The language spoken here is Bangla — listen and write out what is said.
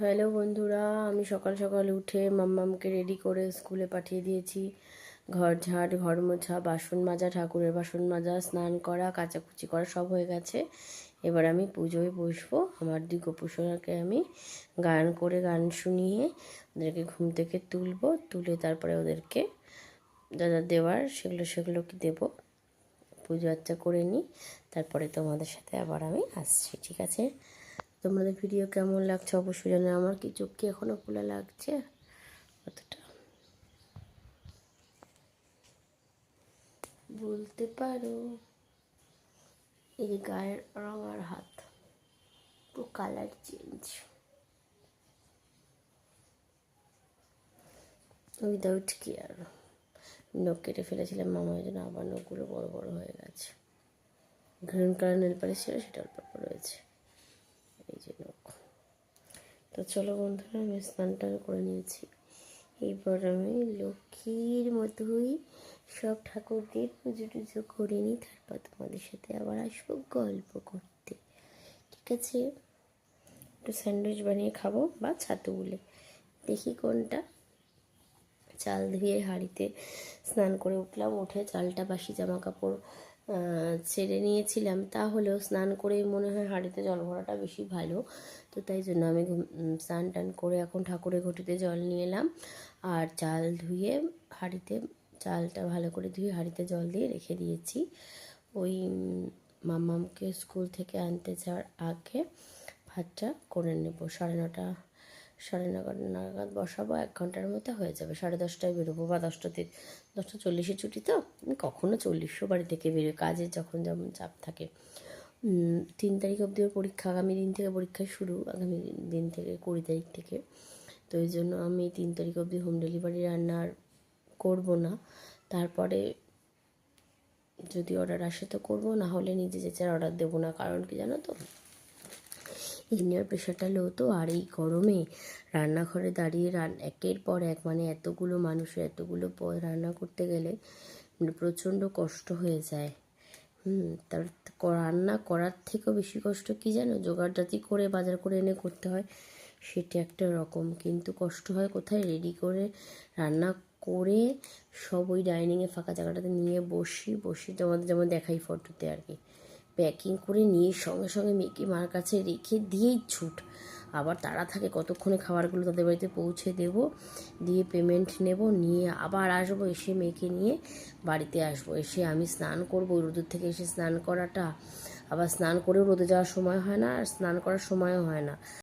হ্যালো বন্ধুরা, আমি সকাল সকাল উঠে মাম্মামকে রেডি করে স্কুলে পাঠিয়ে দিয়েছি। ঘর ঝাড়, ঘর মোছা, বাসন মাজা, ঠাকুরের বাসন মাজা, স্নান করা, কাচাকুচি করা সব হয়ে গেছে। এবার আমি পুজোয় বসবো। আমার দুই গোপুসোনাকে আমি গান শুনিয়ে ওদেরকে ঘুম থেকে তুলবো, তুলে তারপরে ওদেরকে যা যা দেওয়ার সেগুলোকে দেবো। পুজো আচ্চা করে নিই, তারপরে তোমাদের সাথে আবার আমি আসছি, ঠিক আছে? তোমাদের ভিডিও কেমন লাগছে অবশ্যই জানো। আমার কি চোখ কি এখনও খোলা লাগছে অতটা বলতে পারো। এই যে গায়ের রং আর হাত পুরো কালার চেঞ্জ, উইদাউট কেয়ার। নখ কেটে ফেলেছিলাম মামার জন্য, আবার নখগুলো বড় বড় হয়ে গেছে। গ্রিন কালার নেল পালিশ ছিল, সেটা অল্প অল্প রয়েছে। এই যে নখ। তো চলো বন্ধুরা, আমি স্নান টান করে নিয়েছি। এরপর আমি লক্ষ্মীর মতোই সব ঠাকুরদের পুজো টুজো করে নিই, তারপর তোমাদের সাথে আবার আসবো গল্প করতে, ঠিক আছে? একটু স্যান্ডউইচ বানিয়ে খাবো বা ছাতু গুলে, দেখি কোনটা। চাল ধুয়ে হাঁড়িতে স্নান করে উঠলাম, উঠে চালটা বাসি জামা কাপড় ছেড়ে নিয়েছিলাম, তাহলেও স্নান করে মনে হয় হাঁড়িতে জল ভরাটা বেশি ভালো। তো তাই জন্য আমি স্নান টান করে এখন ঠাকুরের ঘটিতে জল নিয়ে এলাম, আর চাল ধুয়ে হাঁড়িতে, চালটা ভালো করে ধুয়ে হাঁড়িতে জল দিয়ে রেখে দিয়েছি। ওই মাম্মামকে স্কুল থেকে আনতে যাওয়ার আগে ভাতটা করে নেব। 9:30 9:30 নাগাদ বসাবো, 1 ঘন্টার মধ্যে হয়ে যাবে। 10:30টায় বেরোবো, বা 10:40-এ ছুটি। তো আমি কখনো 40 বাড়ি থেকে বেরোই, কাজের যখন যেমন চাপ থাকে। 3 তারিখ অবধি ওর পরীক্ষা, আগামী দিন থেকে পরীক্ষা শুরু, আগামী দিন থেকে 20 তারিখ থেকে। তো এই জন্য আমি 3 তারিখ অবধি হোম ডেলিভারি রান্না করবো না। তারপরে যদি অর্ডার আসে তো করবো, না হলে নিজে যেচে অর্ডার দেবো না। কারণ কি জানো তো, ইন্ডিয়ার প্রেশারটা লো তো, আর এই গরমে রান্নাঘরে দাঁড়িয়ে একের পর এক, মানে এতগুলো মানুষের এতগুলো পদ রান্না করতে গেলে প্রচণ্ড কষ্ট হয়ে যায়। তার রান্না করার থেকেও বেশি কষ্ট কি জানো, জোগাড়জাতি করে বাজার করে এনে করতে হয়, সেটা একটা রকম। কিন্তু কষ্ট হয় কোথায়, রেডি করে রান্না করে সব ওই ডাইনিংয়ে ফাঁকা জায়গাটাতে নিয়ে বসি তোমাদের যেমন দেখাই ফটোতে আর কি, প্যাকিং করে নিয়ে সঙ্গে সঙ্গে মেয়েকে মার কাছে রেখে দিয়েই ছুট। আবার তারা থাকে কতক্ষণে খাবারগুলো তাদের বাড়িতে পৌঁছে দেবো, দিয়ে পেমেন্ট নেব, নিয়ে আবার আসবো, এসে মেয়েকে নিয়ে বাড়িতে আসবো, এসে আমি স্নান করবো। রোদের থেকে এসে স্নান করাটা, আবার স্নান করেও রোদে যাওয়ার সময় হয় না, আর স্নান করার সময়ও হয় না।